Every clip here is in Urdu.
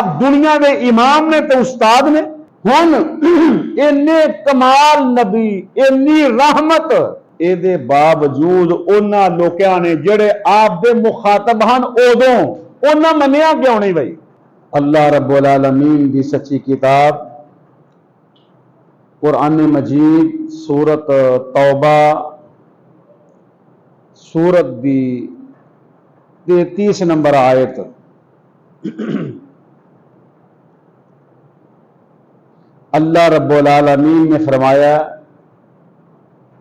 آپ دنیا دے امام نے تو استاد نے. ہن اینے کمال نبی اینی رحمت اے دے باوجود انہاں لوکاں نے جڑے آپ دے مخاطب ہن ادوں انہاں منیا کیوں نہیں بھائی. اللہ رب العالمین دی سچی کتاب قرآن مجید سورت توبہ سورت دی 33 نمبر آیت اللہ رب العالمین نے فرمایا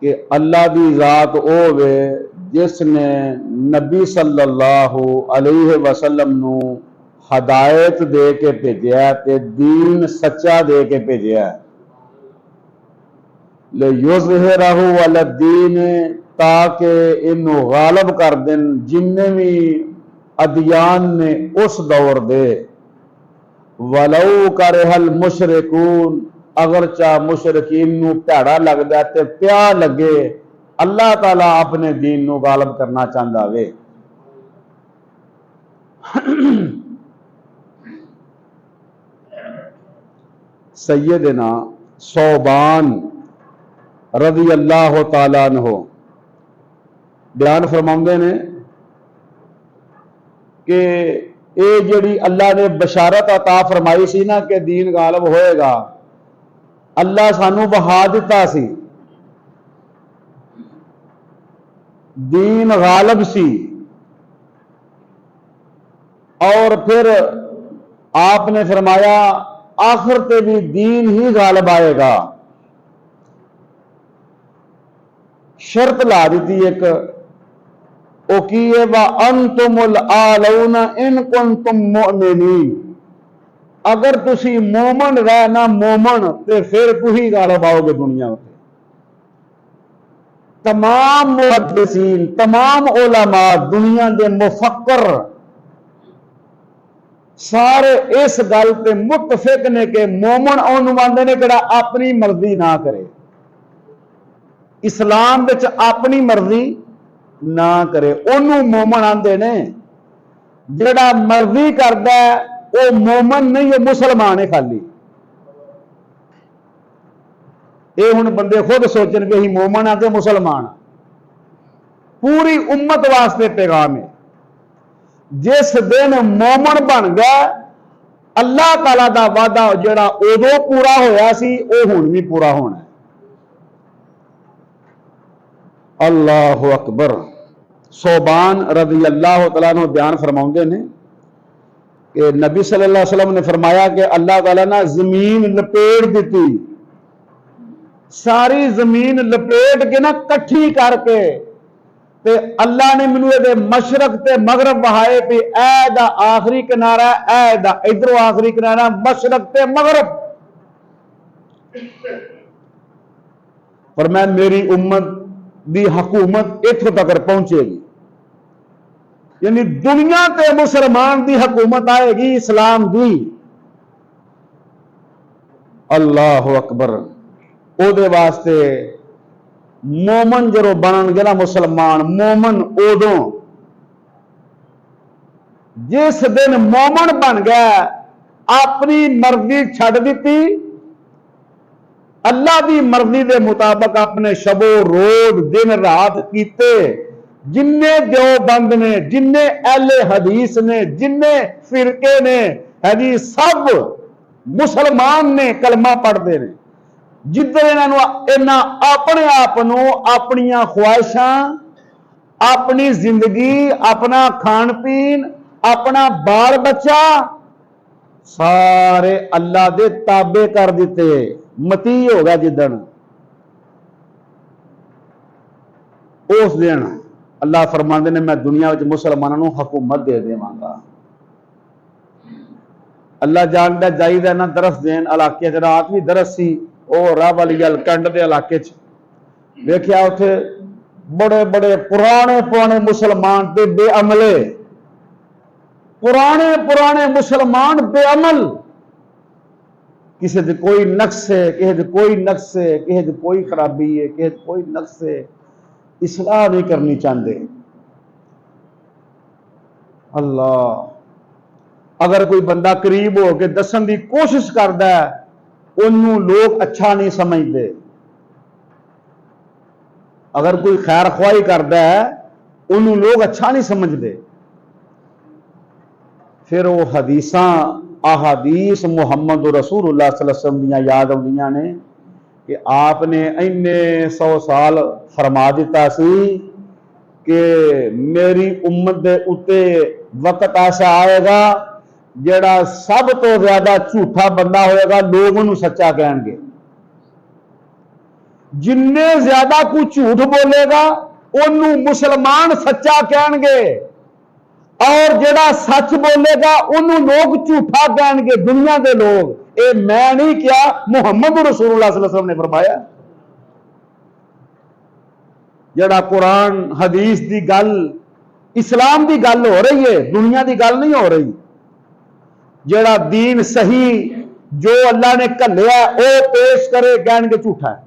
کہ اللہ دی ذات اوے جس نے نبی صلی اللہ علیہ وسلم نو ہدایت دے کے بھیجیا تے دین سچا دے کے بھیجیا لِیُظْہِرَہُ عَلَى الدِّینِ تاکہ انہوں غالب کر دیں جننے بھی ادیان نے اس دور دے. وَلَوْ كَرِهَ الْمُشْرِكُونَ اگرچہ مشرکین نو پیڑا لگ دے تے پیا لگے اللہ تعالیٰ اپنے دین نو غالب کرنا چاہتا وے. سیدنا ثوبان رضی اللہ تعالیٰ عنہ بیان فرماؤندے نے کہ اے جڑی اللہ نے بشارت عطا فرمائی سی نا کہ دین غالب ہوئے گا اللہ سانو بہا دیتا سی دین غالب سی اور پھر آپ نے فرمایا آخر تے بھی دین ہی غالب آئے گا. شرط لا دیتی ایک او کیے وَأَنْتُمُ الْآلَوْنَ إِن كُنْتُم مُؤْمِنِينَ اگر تسی مومن رہنا مومن تے پھر تھی غالب آؤ گے دنیا میں. تمام محدثین تمام علماء دنیا دے مفکر سارے اس گل پہ متفق نے کہ مومن آندے نے کہ اپنی مرضی نہ کرے اسلام وچ اپنی مرضی نہ کرے انہوں مومن آندے نے. جڑا مرضی کردا ہے وہ مومن نہیں وہ مسلمان ہے خالی. یہ ہن بندے خود سوچن کہ ہی مومن آتے مسلمان پوری امت واسطے پیغام ہے. جس دن مومن بن گیا اللہ تعالیٰ دا وعدہ جڑا ادو پورا ہویا سی وہ ہن بھی پورا ہونا ہے. اللہ اکبر. ثوبان رضی اللہ تعالیٰ عنہ بیان فرماؤندے نے کہ نبی صلی اللہ علیہ وسلم نے فرمایا کہ اللہ تعالیٰ نے زمین لپیٹ دیتی ساری زمین لپیٹ کے نا کٹھی کر کے تے اللہ نے منو دے مشرق تے مغرب بہائے پہ اے دا آخری کنارہ اے دا ادھروں آخری کنارہ مشرق تے مغرب. فرمایا میری امت دی حکومت اتھوں تک پہنچے گی یعنی دنیا تے مسلمان دی حکومت آئے گی اسلام دی. اللہ اکبر. او دے واسطے مومن جرو بنن گے نا مسلمان مومن ادوں جس دن مومن بن گیا اپنی مرضی چھڈ دیتی اللہ دی مرضی دے مطابق اپنے شب و روز دن رات کیتے. جنے دیوبند نے جنے اہل حدیث نے جنے فرقے نے حدیث سب مسلمان نے کلمہ پڑھتے ہیں. جدھر انہاں اپنے آپ اپنی خواہشاں اپنی زندگی اپنا کھان پین اپنا بال بچہ سارے اللہ دے تابع کر دیتے. متی ہوگا جدن اس دن اللہ فرماندے نے میں دنیا وچ مسلمانوں حکومت دے دیواں گا. اللہ جاندا جائیدا نہ درس دین علاقے چ رات بھی درس سی او راہ والی گل کنڈ دے علاقے چ ویکھیا اوتھے بڑے بڑے پرانے مسلمان تے بے عملے پرانے مسلمان بے عمل کسی دے کوئی نقص ہے کسی دے کوئی نقص ہے کسی دے کوئی خرابی ہے کسی دے کوئی نقص ہے اصلاح نہیں کرنی چاہتے. اللہ اگر کوئی بندہ قریب ہو کے دسن دی کوشش کرتا ہے انہوں لوگ اچھا نہیں سمجھتے، اگر کوئی خیر خواہی کرتا ہے انہوں لوگ اچھا نہیں سمجھتے، پھر وہ حدیثاں احادیث محمد رسول اللہ صلی اللہ علیہ وسلم دیاں یاد آؤندیاں نے کہ آپ نے اینے 100 سال فرما دیتا سی کہ میری امت دے اتے وقت ایسا آئے گا جڑا سب تو زیادہ جھوٹا بندہ ہوئے گا لوگ انہوں سچا کہیں گے، جن زیادہ کوئی جھوٹ بولے گا انہوں مسلمان سچا کہیں گے، اور جڑا سچ بولے گا انہوں لوگ جھوٹا کہیں گے، دنیا دے لوگ۔ اے میں نہیں کیا، محمد رسول اللہ صلی اللہ علیہ وسلم نے فرمایا۔ جڑا قرآن حدیث دی گل اسلام دی گل ہو رہی ہے، دنیا دی گل نہیں ہو رہی، جڑا دین صحیح جو اللہ نے کھلیا او پیش کرے کہن گے جھوٹا ہے،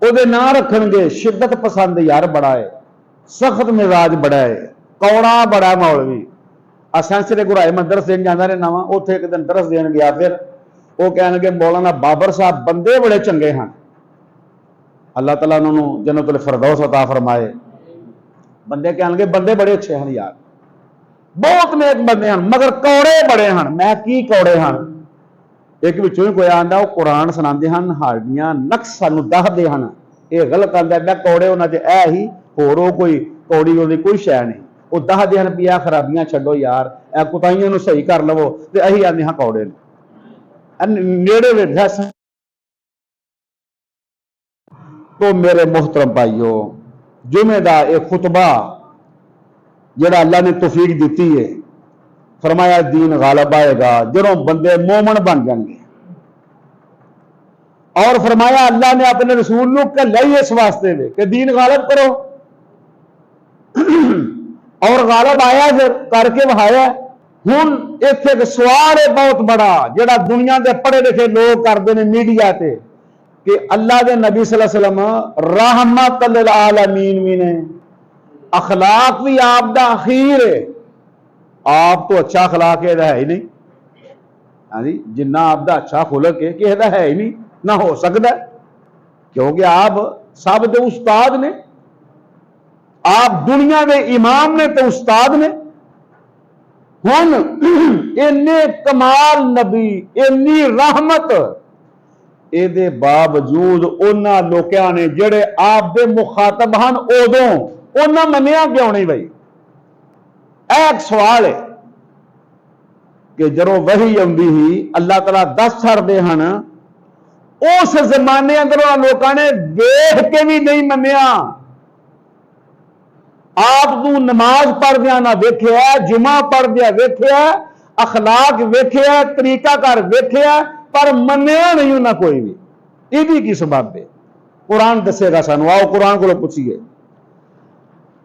او دے نہ رکھن گے شدت پسند یار بڑا ہے، سخت مزاج بڑا ہے، کوڑا بڑا مولوی۔ سینسرے گرائے میں درس دین جانا رہنا وا، اوتھے ایک دن درس دین گیا، پھر وہ کہنے گے مولانا بابر صاحب بندے بڑے چنگے ہیں، اللہ تعالیٰ انہوں جنت الفردوس عطا فرمائے۔ بندے کہنے گے بندے بڑے اچھے ہیں یار، بہت نیک بندے ہیں مگر کوڑے بڑے ہیں۔ میں کی کوڑے ہیں؟ ایک بچوں ہی کوئی آندا وہ قرآن سناندے ہیں ہاڑیاں نقص سانو دسدے ہیں، یہ غلط آندا میں کوڑے انہاں تے اے ہی ہورو کوئی کوڑی ہوندی کوئی شے نہیں، وہ دسدے ہیں پیا خرابیاں چھڈو یار، اے کوتاہیاں نو صحیح کر لو تے اہی آندے ہاں کوڑے نے نیڑے ویٹھا۔ تو میرے محترم بھائیو، جمعہ دا ایک خطبہ جڑا اللہ نے توفیق دیتی ہے، فرمایا دین غالب آئے گا جنہوں بندے مومن بن جائیں گے، اور فرمایا اللہ نے اپنے رسول کو کہلا ہی اس واسطے میں کہ دین غالب کرو، اور غالب آیا پھر کر کے بہایا۔ ہن ایتھے ایک سوال ہے بہت بڑا جڑا دنیا دے پڑھے لکھے لوگ کرتے ہیں میڈیا تے کہ اللہ دے نبی صلی اللہ علیہ وسلم رحمت للعالمین بھی نے، اخلاق بھی آپ دا اخیر ہے، آپ تو اچھا اخلاق ہے ہی نہیں، ہاں جی جنہ آپ دا اچھا خلق ہے کہ ہے ہی نہیں، نہ ہو سکتا ہے، کیونکہ آپ سب دے استاد نے، آپ دنیا دے امام نے تو استاد نے۔ ہن اینے کمال نبی، اینی رحمت، اے دے باوجود انہاں لوکاں نے جڑے آپ دے مخاطب ہن ادوں انہاں منیا کیوں نہیں بھائی؟ اے ایک سوال ہے کہ جدوں وحی آندی ہی اللہ تعالیٰ دس چھڑدے ہن، اس زمانے اندر لوکاں نے ویکھ کے بھی نہیں منیا، آپ کو نماز پڑھ دیا نہ ویکھیا، جمعہ پڑھ دیا ویکھیا، اخلاق ویکھیا، طریقہ کار ویکھیا، پر منیا نہیں نہ کوئی بھی۔ یہ کی سبب ہے؟ قرآن دسے گا سانو، آؤ قرآن کو پوچھیے۔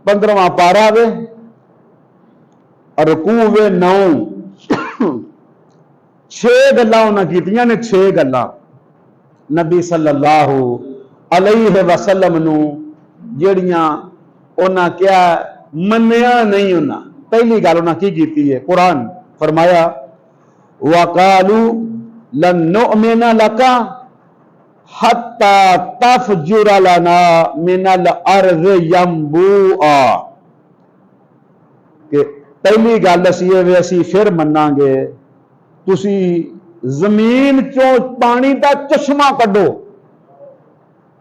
15واں پارا وے رکوع وے 9، 6 گلاں انہاں کیتیاں نے، 6 گلاں نبی صلی اللہ علیہ وسلم نو جڑیاں انہاں کیا منیا نہیں۔ انہاں پہلی گل انہاں کی کیتی ہے؟ قرآن فرمایا وَقَالُوا لَن نُؤْمِنَ لَكَ حَتَّى تَفْجُرَ لَنَا مِنَ الْأَرْضِ يَنبُوعًا، کہ پہلی گل اسی پھر مناں گے تسی زمین چوں پانی دا چشمہ کڈو۔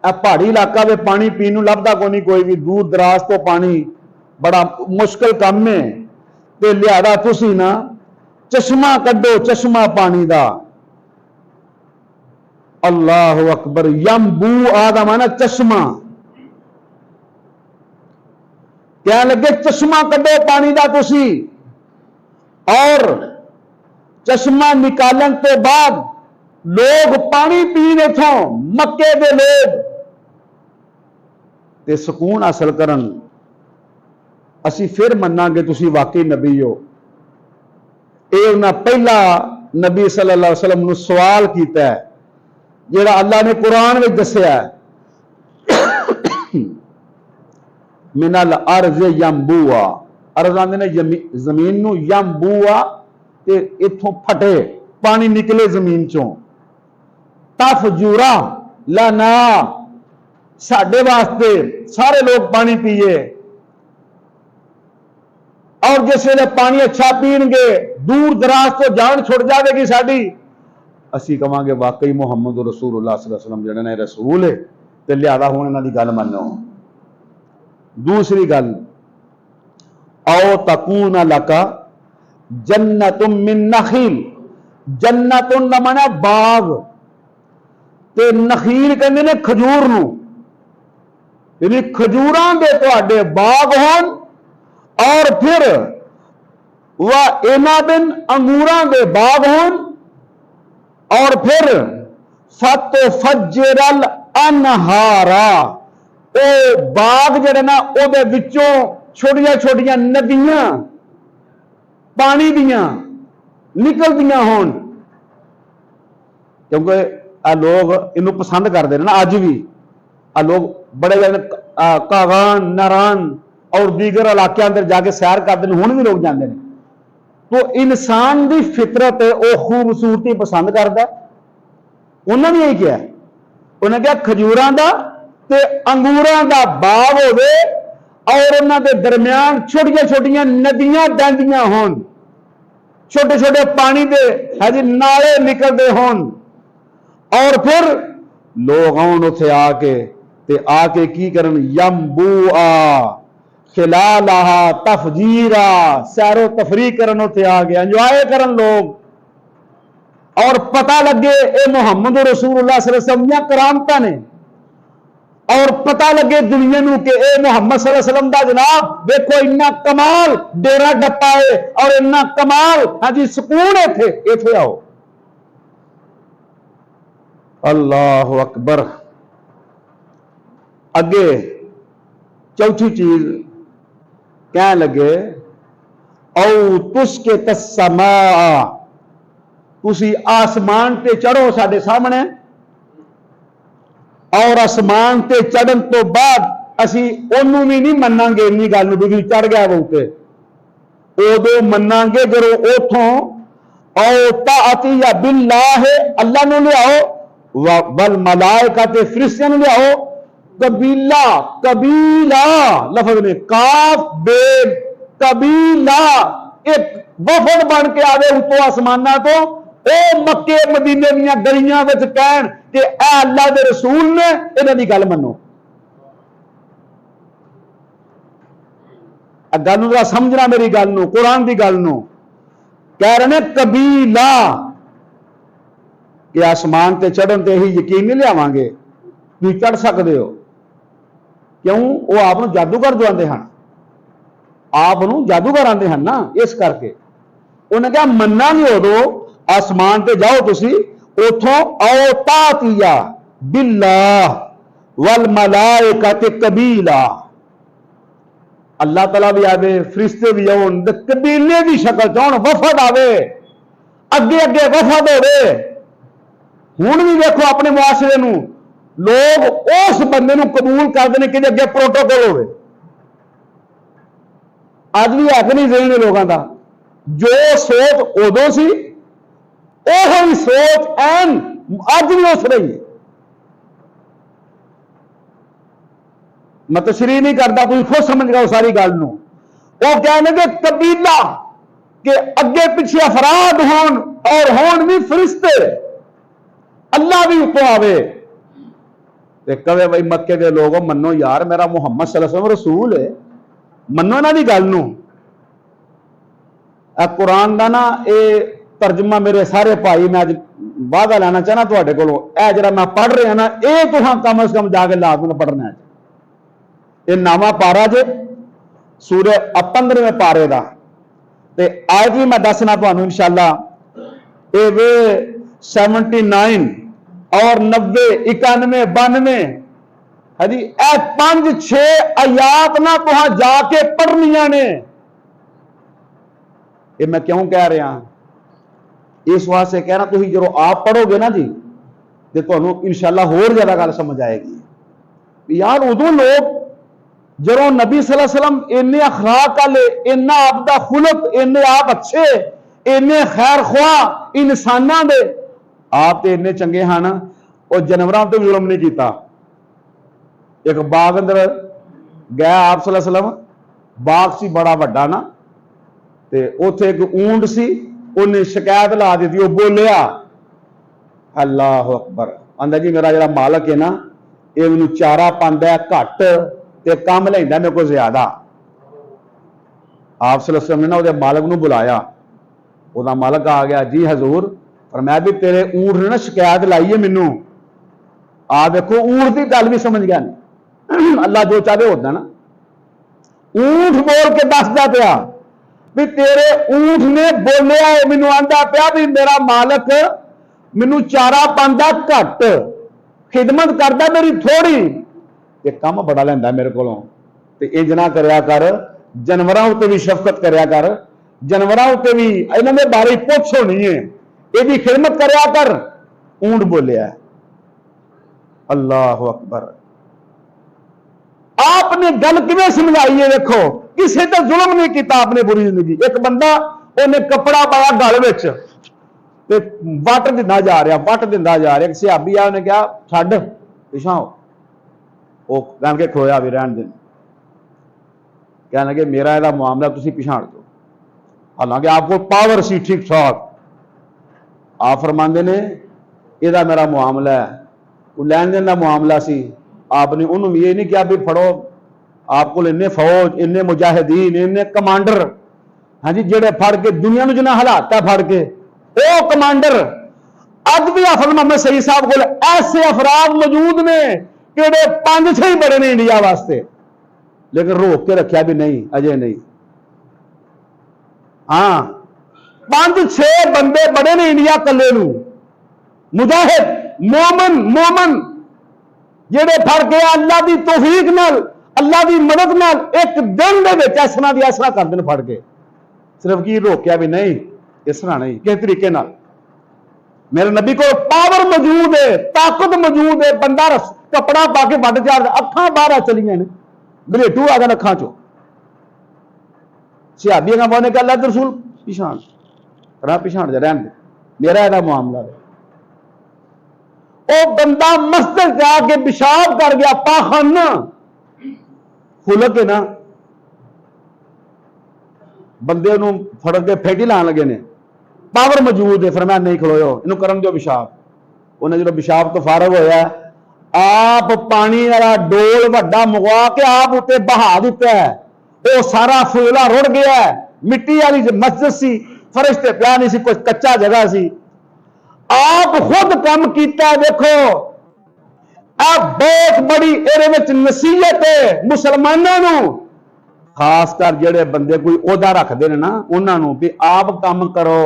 اے پہاڑی علاقہ میں پانی پینوں لبدا کو نہیں، کوئی بھی دور دراز تو پانی بڑا مشکل کم ہے، تے لہذا تسی نا چشمہ کڈو، چشمہ پانی دا۔ اللہ اکبر، ینبوع دا مانا چشمہ، کیا لگے چشمہ کڈو پانی دا تسی، اور چشمہ نکالن تو بعد لوگ پانی پینے تھوں، مکے دے لوگ تے سکون حاصل کرن، اسی پھر مننا گے تسی واقعی نبی ہو۔ اے انہاں پہلا نبی صلی اللہ علیہ وسلم نے سوال کیتا ہے جڑا اللہ نے قرآن میں دسیا ہے من الارض ینبوعا، عرض آندے نے زمین نو ینبوع تے اتھوں پھٹے پانی نکلے زمین چوں تفجورا لنا ساڈے واسطے سارے لوگ پانی پیے اور جس ویلے پانی اچھا پین گے دور دراز تو جان چھڑ جاوے گی ساڈی اسی کہاں گے واقعی محمد رسول اللہ صلی اللہ علیہ وسلم جڑے نے رسول ہے تے لہذا ہن انہاں دی گل منو دوسری گل او تکون لکا جنت من نخیل جنت دا مانا باغ تے نخیل کہندے نے کھجور نو یعنی کھجوراں دے تواڈے باغ ہون اور پھر وَإِنَابٍ انگوراں دے باغ ہون اور پھر فَتُفَجِّرَ الْأَنْهَارَ او باغ جڑے نا او دے وچوں چھوٹیاں چھوٹیاں ندیاں پانی دیاں نکل دیاں ہون کیونکہ آ لوگ انہوں پسند کر دے نا آج بھی آ لوگ بڑے کاغان ناران اور دیگر علاقے اندر جا کے سیر کر دیں ہون بھی لوگ جاندے ہیں تو انسان دی فطرت او خوبصورتی پسند کردا انہوں نے یہی کیا انہوں نے کیا کھجوراں دا تے انگوراں دا باغ ہوے اور انہاں دے درمیان چھوٹیاں چھوٹیاں ندیاں ڈاندیاں ہون چھوٹے چھوٹے پانی دے ہجی نالے نکل دے ہون اور پھر لوگ آن اتھے آ کے کی کرن ینبوعا خلالہا تفجیرا سیر و تفریح کرن اتھے آ کے انجوائے کرن لوگ اور پتہ لگے اے محمد رسول اللہ صلی اللہ علیہ وسلم یا کرامتہ نے اور پتہ لگے دنیا نو کہ اے محمد صلی اللہ علیہ وسلم دا جناب دیکھو اتنا کمال ڈیرا ڈپا ہے اور اتنا کمال ہاں جی سکون ایتھے آؤ اللہ اکبر اگے چوتھی چیز کہنے لگے او تسکے السماء تسی آسمان تے چڑھو ساڈے سامنے اور آسمان تے چڑھن تو بعد اسی انہوں بھی نہیں مننا گے انی گل بھی چڑھ گیا بہتے ادو مننا گے جدو اتوں او طاعتی باللہ اللہ نو لیاؤ والملائکہ تے فرشتیاں نو لیاؤ قبیلہ قبیلہ لفظ نے کاف بے قبیلہ ایک وفد بن کے آوے اتو آسمانہ تو او مکے مدینے دیاں گلیاں وچ کہن کہ اے اللہ دے رسول نے انہاں دی گل منو گل نو سمجھنا میری گل نو قرآن دی گل نو کہہ رہے ہیں قبیلہ کہ آسمان تے چڑھن تے ہی یقین نہیں لیاواں گے تسی چڑھ سکدے ہو کیوں وہ آپ جادوگر جو آتے ہیں آپ جادوگر آتے ہیں نا اس کر کے انہیں کہا مننا نہیں ہو دو آسمان تے جاؤ تسی اتھوں او طاعتیا باللہ والملائکہ قبیلہ اللہ تعالیٰ بھی آوے فرشتے بھی آؤن قبیلے دی شکل چون وفد آوے اگے اگے وفد ہوئے ہن بھی دیکھو اپنے معاشرے نو لوگ اس بندے نو قبول کرتے ہیں کہ اگے پروٹوکول ہوئے اج بھی ہے کہ نہیں ذہن لوگوں کا جو سوچ ادو سی وہی سوچ این اج بھی اس رہی ہے میں تشریح نہیں کرتا کوئی خود سمجھ گا ساری گل نو وہ کہنے گے قبیلہ کہ اگے پیچھے افراد ہون اور ہون بھی فرشتے اللہ بھی اتوں آوے کہے بھائی مکے دے لوگوں منو یار میرا محمد صلی اللہ علیہ وسلم رسول ہے منو نہ دی گل نو قرآن دا نا اے ترجمہ میرے سارے بھائی میں اج وعدہ لینا چاہنا تواڈے کولوں اے جڑا میں پڑھ رہا نا اے تساں کم از کم جا کے لازم پڑھنا ہے یہ نامہ پارا جے سورہ 15ویں پارے دا تے آیت بھی میں دسنا تانوں انشاءاللہ اے 79 اور 90 91 92 ہاں جی اے 5-6 آیات نہ تہاں جا کے پڑھنیاں نے یہ میں کیوں کہہ رہا ہوں اس واسطے کہہ رہا تھی جو آپ پڑھو گے نا جی تو تمہیں انشاءاللہ اور زیادہ گل سمجھ آئے گی یار ادو لوگ جدوں نبی صلی اللہ علیہ وسلم اینے اخلاق والے، اینا آپ دا خلق، اینے آپ اچھے، اینے خیر خواہ انساناں دے، آپ تے اینے چنگے ہاں نا، اور جانوراں تے ظلم نہیں کیتا۔ ایک باغ اندر گیا آپ صلی اللہ علیہ وسلم، باغ سی بڑا وڈا نا، تے اوتھے ایک اونٹ سی، انہیں شکایت لا دیتی، وہ بولیا اللہ اکبر، آندا جی میرا جڑا مالک ہے نا، یہ مینوں چارہ پاندا ہے گھٹ تے کم لیندا میرے کو زیادہ۔ آپ صلی اللہ علیہ وسلم نے نا وہ مالک نو بلایا، وہ مالک آ گیا، جی حضور فرمایا بھی تیرے اونٹ نے نا شکایت لائی ہے مینوں۔ آپ دیکھو اونٹ کی گل بھی سمجھ گیا نہیں، اللہ جو چاہے ہوتا نا، اونٹ بول کے دسدا پیا بھی تیرے اونٹ نے بولیا ہے، مینوں آندا پیا بھی میرا مالک مینوں چارہ پاندا گھٹ، خدمت کردا میری تھوڑی، یہ کم بڑا لیندا میرے کولوں، تے انج نہ کریا کر، جانوراں اُتے بھی شفقت کریا کر، جانوراں اُتے بھی انہاں دے بارے پوچھ ہونی ہے، یہ بھی خدمت کریا کر۔ اونٹ بولیا اللہ اکبر، آپ نے گل کیویں سمجھائی ہے؟ دیکھو کسی تے ظلم نہیں کیتا آپ نے پوری زندگی۔ ایک بندہ انہیں کپڑا پایا گل وچ تے وٹ دیندا جا رہا، وٹ دیندا جا رہا، ایک صحابی آ نے کہا چھڈ پیچھے ہو، وہ کہن کے کھویا بھی رہن دین، کہنے لگے میرا یہ معاملہ تسی پچھاڑ دو، حالانکہ آپ کو پاور سی ٹھیک ٹھاک۔ آپ فرماندے نے یہ میرا معاملہ ہے، وہ لین دین کا معاملہ سی، آپ نے انہوں یہ نہیں کیا بھی پھڑو، آپ کو انے فوج، انے مجاہدین، انے کمانڈر، ہاں جی جڑے پھڑ کے دنیا نو جنہ حالات پھڑ کے، او کمانڈر اج بھی حافظ محمد سعید صاحب کو ایسے افراد موجود نے کہ 5-6 ہی بڑے نے انڈیا واسطے، لیکن روک کے رکھیا بھی نہیں، اجے نہیں۔ ہاں 5-6 بندے بڑے نے انڈیا کلے نو، مجاہد مومن جڑے پھڑ کے اللہ دی توفیق نال، اللہ دی مدد نال ایک دن دے وچ ایسنا دی ایسنا کر دین پھڑ کے، صرف کی روکیا بھی نہیں، اس طرح نہیں، کس طریقے نال؟ میرے نبی کو پاور موجود ہے، طاقت موجود ہے، بندہ کپڑا پا کے وڈ چار اکھاں باہر چلیاں نے، گلیٹو آ گئے اکھاں چوں، صحابی کا بولنے کہ اللہ کے رسول پچھاڑ راہ پچھاڑ جا رہن دے، میرا یہ معاملہ ہے۔ وہ بندہ مسجد جا کے پیشاب کر گیا، پاخانہ خلق ہے نا، بندے انہوں پھڑ کے پھیٹی لان لگے نے، پاور موجود ہے، فرمایا نہیں کھلوؤ انہوں کرن دیو پیشاب۔ انہیں جب پیشاب تو فارغ ہویا، آپ پانی والا ڈول وڈا مغوا کے آپ اتنے بہا دیتا ہے، وہ سارا فضلہ رڑ گیا ہے، مٹی والی مسجد سی، فرش تے پیا نہیں سی، کچھ کچا جگہ سی، آپ خود کام کیتا ہے۔ دیکھو آپ بہت بڑی ایرے نصیحت ہے مسلمانوں، خاص کر جڑے بندے کوئی عہدہ رکھتے ہیں نا انہوں بھی آپ کام کرو،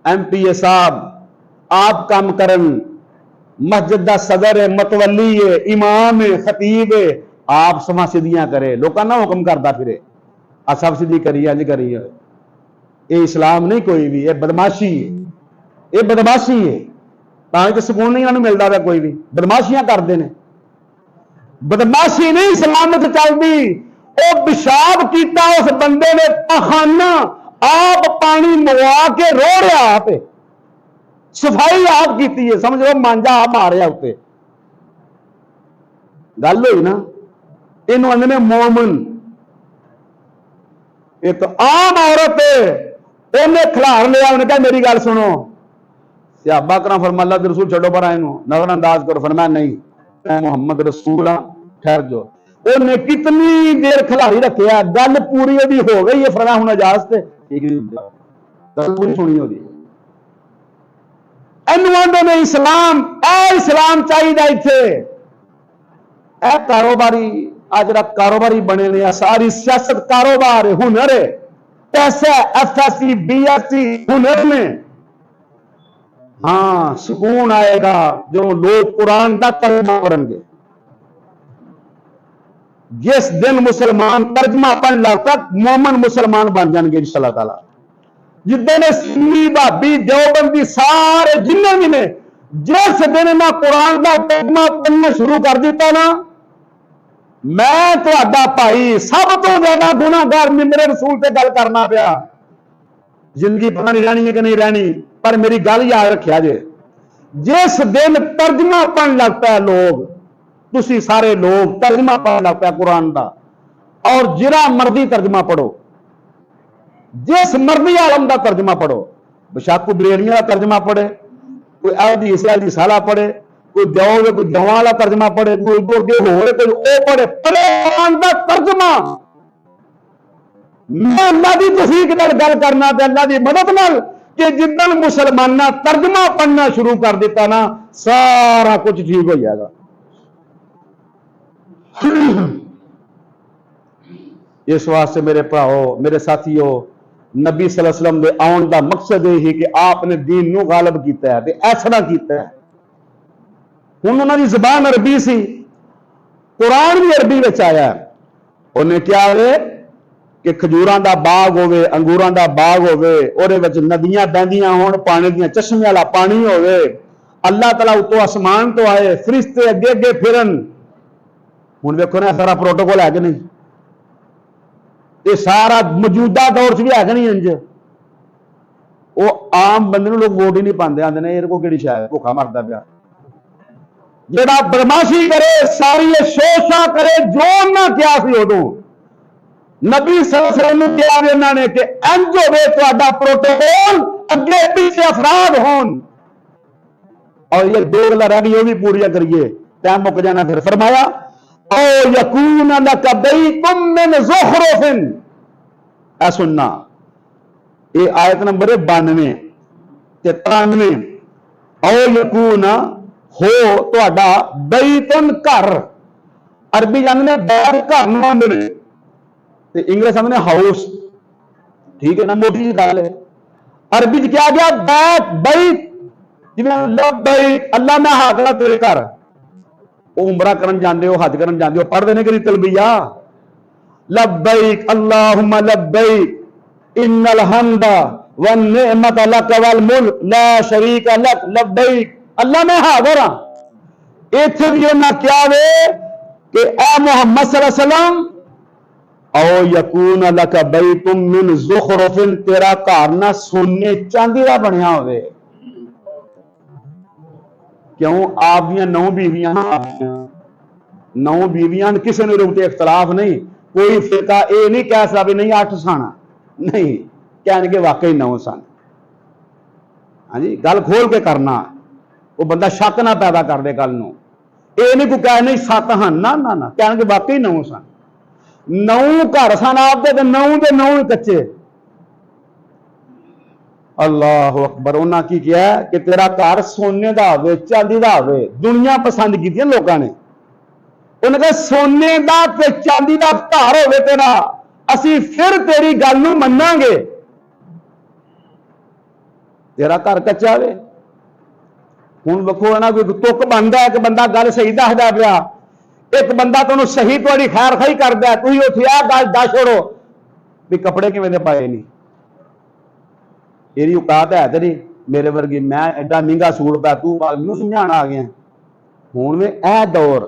ایم پی اے صاحب آپ کام کرن، مسجد دا صدر ہے، متولی ہے، امام ہے، خطیب ہے، آپ سما سیدیاں کرے، لوکاں نہ حکم کرتا پھرے سب سیدھی کریے انج کریے، یہ اسلام نہیں کوئی بھی، یہ بدماشی ہے، یہ بدماشی ہے، تاں کہ سکون نہیں انہوں ملتا ہے، کوئی بھی بدماشیاں کرتے ہیں، بدماشی نہیں اسلام میں چلتی۔ وہ پیشاب کیتا اس بندے نے پخانہ، آپ پانی منگوا کے رو رہا، آپ صفائی آپ کیتی ہے، سمجھو مانجا آپ ماریا اتنے، گل ہوئی نا۔ یہ آدھے مومن، ایک عام عورت انہیں کھلار لیا، انہیں کہا میری گل سنو، صحابہ کرام فرمایا اللہ کے رسول چھڈو پر آئے نظر انداز کرو، فرمایا نہیں میں محمد رسول ہاں، ٹھہر جو۔ انہیں کتنی دیر کھلاری رکھیا، گل پوری بھی ہو گئی ہے، فرمایا ہوں اجازت ہے، ٹھیک گل پوری سنی ہوگی۔ میں اسلام اے اسلام چاہیے اتنے، اے کاروباری آج رات کاروباری بنے نے، ساری سیاست کاروبار ہے، ہنر ہے، پیسہ F S C B S C ہنر میں، ہاں سکون آئے گا جو لوگ قرآن کا ترجمہ کریں گے۔ جس دن مسلمان ترجمہ پڑھ لگ تک مومن مسلمان بن جان گے انشاءاللہ تعالی۔ جدن سنی بھابی دیوبندی سارے جنہیں بھی نے جس دن نہ قرآن کا ترجمہ پڑھنا شروع کر دیتا نا، میں تہاڈا بھائی سب تو زیادہ گناہگار میرے رسول سے گل کرنا پیا. زندگی پتہ نہیں رہنی ہے کہ نہیں رہنی، پر میری گل یاد رکھیا جے، جس دن ترجمہ پڑھن لگ پیا لوگ، تسی سارے لوگ ترجمہ پڑھن لگ پیا قرآن دا، اور جرا مرضی ترجمہ پڑھو، جس مرضی عالم دا ترجمہ پڑھو، بشک کوئی بریلیاں دا ترجمہ پڑھے، کوئی حدیث والا پڑھے، کوئی دیو کوئی دیواں والا ترجمہ پڑھے، کوئی اردو ہوئے کوئی او پڑھے، قرآن دا ترجمہ. میں اللہ دی توفیق نال گل کرنا تے اللہ دی مدد نال کہ جدن مسلماناں ترجمہ پڑھنا شروع کر دیتا نا سارا کچھ ٹھیک ہو جائے گا. اس واسطے میرے بھراؤ میرے ساتھیو، نبی صلی اللہ علیہ وسلم دے آن دا مقصد یہ کہ آپ نے دین نو غالب کیتا ہے تے ایسا کیتا ہے. ہن انہاں دی زبان عربی سی، قرآن بھی عربی وچ آیا ہے. انہیں کیا ہے کہ کھجوراں دا باغ ہوئے، انگوراں دا باغ ہوئے، اورے وچ ندیاں بہندیاں ہون، پانی دیاں چشمے والا پانی ہوئے، اللہ تعالیٰ اتوں آسمان تو آئے، فرشتے اگے اگے پھرن. ہن ویکھو نا سارا پروٹوکول ہے کہ نہیں؟ یہ سارا موجودہ دور چ بھی ہے کہ نہیں؟ انج وہ عام بندے نوں لوگ ووٹ ہی نہیں پاندے، آندے نے یہ کو کیڑی شے بھوکا مردا پیا. جڑا بدماشی کرے، ساری شوشا کرے، جو نہ کیا سی ادوں نبی صلی اللہ علیہ وسلم نے کیا انہوں نے کہ انج ہوے تہاڈا پروٹوکول، اگے پیچھے افراد ہون. اور یہ دو گلاں رہ گئی وہ بھی پوریاں کریے، ٹائم مک جانا. پھر فرمایا او یکون لک بیت من زخرف. اے سننا، یہ آیت نمبر 92 تے 93. او یکون ہو تہاڈا بیتن گھر، عربی جاننے بیت گھر نوں آندے نے، انگلش آدھے ہاؤس. ٹھیک ہے نا، موٹی جی گل ہے. عربی چ کیا گیا بیت، بیت جی لبیک اللہ میں حاضر تیرے گھر. وہ عمرہ کرن جاندے ہو، حج کرن جاندے ہو، پڑھ دینے کہ نہیں تلبیہ لبیک اللہم لبیک ان الحمد والنعمت لک والملک لا شریک لک لبیک اللہ میں حاضر ہاں. ایتھے بھی انہاں کیا وے کہ اے محمد صلی اللہ علیہ وسلم او یکون لک بیت من زخرف، تیرا گھر نہ سونے چاندی کا بنیا ہوئے. کیوں؟ آپ دیاں 9 بیویاں، 9 بیویاں کسی نے روتے اختلاف نہیں. کوئی فرقہ اے نہیں کہہ سکتا بھی نہیں 8 سانا نہیں، کہنے کے واقعی 9 سن. ہاں جی، گل کھول کے کرنا، وہ بندہ شک نہ پیدا کر دے گل نو. اے نہیں کوئی کہہ نہیں 7 ہن، نہ کہنے کے واقعی 9 سن. 9 گھر سن آپ دے 9 دے 9 کچے. اللہ اکبر. انہاں کی کیا ہے کہ تیرا گھر سونے دا ہوئے، چاندی دا ہوئے. دنیا پسند کی لوگوں نے، انہوں نے کہا سونے دا تے چاندی دا گھر ہوئے تیرا، اسی پھر تیری گل نوں مناں گے. تیرا گھر کچا ہوئے. ہوں ویکھو نا، کوئی تک بنتا ہے کہ بندہ گل صحیح دسدا پیا، ایک بندہ تمہیں صحیح تاری خیر خائی کرتا ہے، تھی اتنے آ گل دس چھوڑو بھی کپڑے کیویں دے پائے نہیں. یہ اوقات ہے تیری میرے ورگی، میں ایڈا مہنگا سوٹ پایا، تو مینوں سمجھانا آ گیا. ہوں وے اے دور،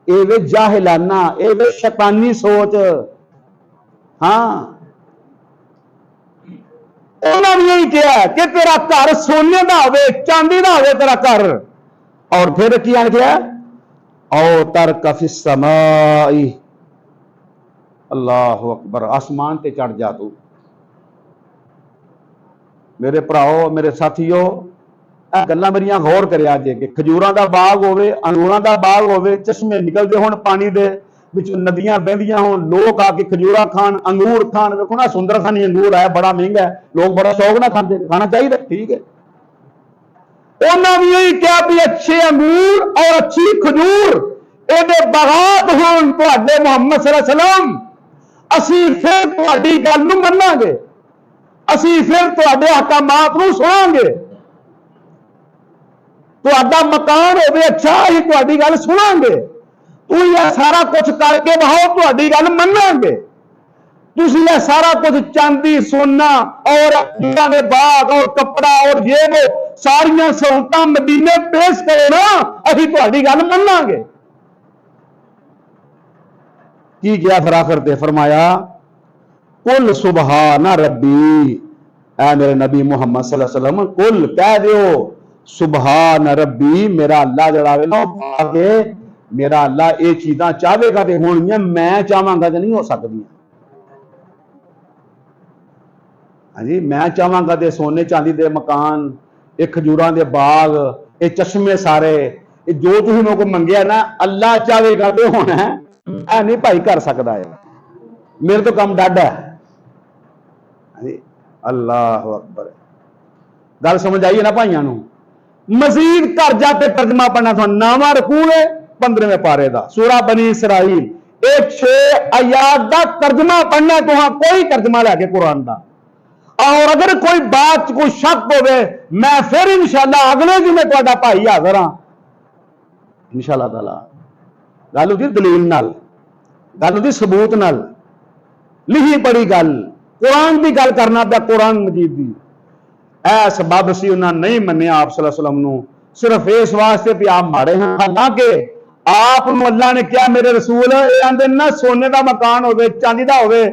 اے وے جاہلانہ، اے وے شیطانی سوچ. ہاں انہوں نے یہی کیا کہ تیرا گھر سونے دا ہوئے، چاندی دا ہوئے تیرا گھر. اور پھر کی آن کیا او ترک فی السماء، اللہ اکبر، آسمان تے چڑھ جا تو. میرے بھراؤ میرے ساتھیو، اے گلاں میریاں غور کریا جے کہ کھجوراں دا باغ ہوئے، انگوراں دا باغ ہوئے، چشمے نکلدے ہون پانی دے وچ، ندیاں بہندیاں ہون، لوگ آ کے کھجوراں کھان، انگور کھان. دیکھو نا سندر خانی انگور ہے، بڑا مہنگا ہے، لوگ بڑا شوق نہ کھاندے، کھانا چاہیے ٹھیک ہے. انہوں نے یہی کیا بھی اچھے انگور اور اچھی کھجور یہ باغات ہون تواڈے محمد صلی اللہ علیہ وسلم، اسی پھر تواڈی گل نوں مناں گے، اسی پھر تواڈے احکامات نوں سناں گے. تواڈا مکان ہوے اچھا، اسی تواڈی گل سناں گے. تو یہ سارا کچھ کر کے بہاؤ تواڈی گل مناں گے. تسی یہ سارا کچھ چاندی سونا اور دے باغ اور کپڑا اور یہ وہ ساریاں سہولتاں مدینے پیش کرو نا، اسی تواڈی گل مناں گے. کی کیا پھر آخر تے فرمایا قل سبحان ربی، اے میرے نبی محمد صلی اللہ علیہ وسلم قل کہہ دیو سبحان ربی، میرا اللہ جڑا وے نا آگے میرا اللہ یہ چیزاں چاہے گا تے ہونگیاں، میں چاہواں گا تے نہیں ہو سکدیاں۔ ہاں جی، میں چاہواں گا تے سونے چاندی دے مکان، یہ کھجوراں دے باغ، یہ چشمے سارے، جو تسی میرے کو منگیا نا اللہ چاہے گا تے ہونا ہے، میں نہیں بھائی کر سکتا ہے، میرے تو کم ڈاڈا ہے۔ اللہ اکبر، گل سمجھ آئیے نا بھائیاں نو۔ مزید کر جاتے ترجمہ پڑھنا تھا، نواں رکوع ہے 15ویں پارے دا سورہ بنی اسرائیل، ایک 6 آیات دا ترجمہ پڑھنا تو ہاں کوئی ترجمہ لے کے قرآن دا، اور اگر کوئی بات کوئی شک ہوئے میں پھر انشاءاللہ اگلے دن میں تہاڈا بھائی حاضر ہاں انشاءاللہ تعالی۔ گل ہوتی دلیل نال، گل ہوتی ثبوت نال، لکھی پڑھی گل، قرآن دی گل کرنا پیا، قرآن مجید دی۔ اے سبب سی انہاں نہیں منیا آپ صلی اللہ علیہ وسلم نو، صرف اس واسطے بھی آپ ماڑے ہیں، حالانکہ آپ نو اللہ نے کیا میرے رسول اے آندے نا سونے دا مکان ہوئے چاندی دا ہوئے،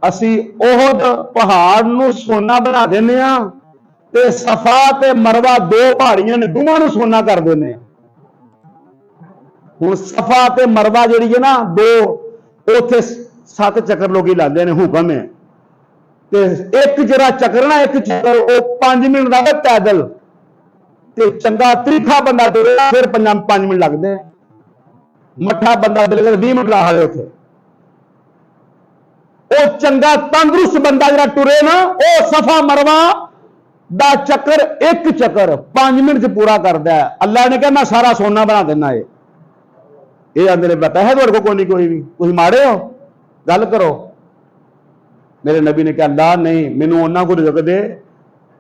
اسی احد پہاڑ نو سونا بنا دینے ہاں تے صفا تے مروہ 2 پہاڑیاں نے دوواں نو سونا کر دینے۔ ہن صفا تے مروہ جڑی ہے نا 2 اوتھے 7 چکر لوگی لاندے نے، حکم ہے تے ایک جرا چکرنا ایک چکر او 5 منٹ دا پیدل تے چنگا تریکھا بندہ ٹرے پھر 5 منٹ لگ دے، مٹھا بندہ ٹرے 20 منٹ لا رہے تھے۔ او چنگا تندرست بندہ جڑا ٹرے نا او صفا مروہ دا چکر ایک چکر 5 منٹ سے پورا کردا ہے۔ اللہ نے کہا میں سارا سونا بنا دینا ہے، یہ آندے نے پتہ ہے تہاڈے کو کوئی نہیں، کوئی بھی تسی ماڑے ہو گل کرو۔ میرے نبی نے کہا اللہ نہیں، مینوں انہاں کو رزق دے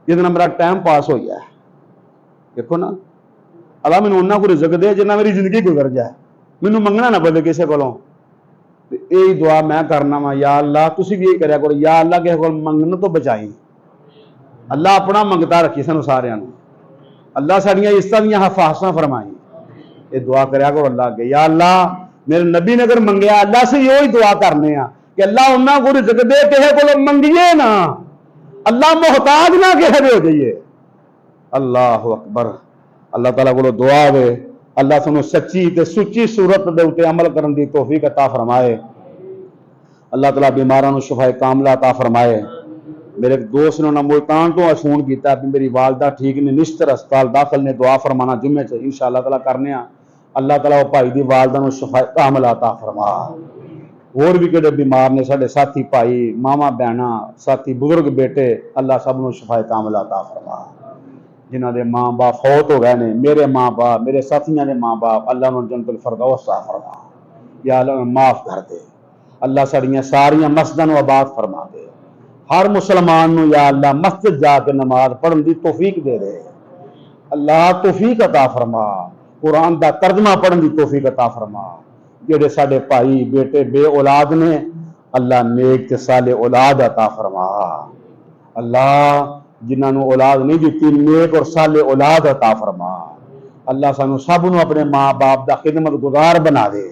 جتنا میرا ٹائم پاس ہو جائے، دیکھو نا اللہ مینوں انہاں کو رزق دے جتنا میری زندگی گزر جائے، مینوں منگنا نہ پے کسی کولوں۔ یہی دعا میں کرنا وا، یا اللہ تسی بھی یہی کریا کرو، یا اللہ کسی کو منگنے تو بچائی، اللہ اپنا منگتا رکھی سانو سارے نوں، اللہ ساڈیاں عزتاں دیاں حفاظتاں فرمائی، یہ دعا کریا کرو اللہ کے۔ یا اللہ میرے نبی نے اگر منگیا اللہ سے یہی دعا کرنے ہاں کہ اللہ انہاں کو رزق دے، کسی کو منگیے نا، اللہ محتاج نہ کسی دے ہو جائیے۔ اللہ اکبر، اللہ تعالیٰ کو دعا وے اللہ سانو سچی تے سچی صورت دے اوتے عمل کرن دی توفیق عطا فرمائے، اللہ تعالیٰ بیماراں نو شفائے کاملہ عطا فرمائے۔ میرے ایک دوست نے ملتان تو فون کیتا ہے میری والدہ ٹھیک نے نشتر ہسپتال داخل نے، دعا فرمانا جمعے سے انشاءاللہ تعالیٰ کرنے ہاں، اللہ تعالیٰ وہ بھائی دی والدہ نو شفائے کاملہ عطا فرما۔ اور بھی کہڑے بیمار نے سارے ساتھی بھائی ماما بہنا ساتھی بزرگ بیٹے، اللہ سب نو شفائے کاملہ عطا فرما۔ جنہاں دے ماں باپ فوت ہو گئے نے، میرے ماں باپ میرے ساتھیاں دے ماں باپ، اللہ انہوں جنت الفردوس عطا فرما، یا اللہ انہوں معاف کر دے، اللہ ساڑیاں ساریاں مسجداں نو آباد فرما دے، ہر مسلمان نو یا اللہ مسجد جا کے نماز پڑھن دی توفیق دے دے، اللہ توفیق عطا فرما، قرآن دا ترجمہ پڑھن دی توفیق عطا فرما۔ جڑے ساڈے بھائی بیٹے بے اولاد نے اللہ نیک تے صالح اولاد عطا فرما، اللہ جنہاں نو اولاد نہیں دیتی نیک اور صالح اولاد عطا فرما، اللہ سانو سب نو اپنے ماں باپ دا خدمت گزار بنا دے،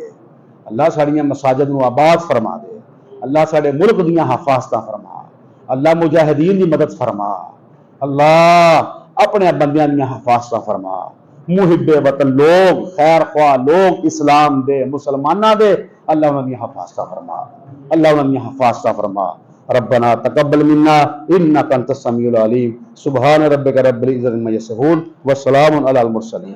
اللہ ساڑیاں مساجد نو آباد فرما دے، اللہ ساڑے ملک دیاں حفاظتاں فرما، اللہ مجاہدین دی مدد فرما، اللہ اپنے بندیاں دیاں حفاظتاں فرما، محب وطن لوگ خیر خواہ لوگ اسلام دے مسلمانہ دے اللہ انہاں دی حفاظتہ فرما، اللہ انہاں دی حفاظتہ فرما۔ ربنا تقبل منا انک انت السمیع العلیم، سبحان ربک رب العزت عما یصفون وسلام علی المرسلین۔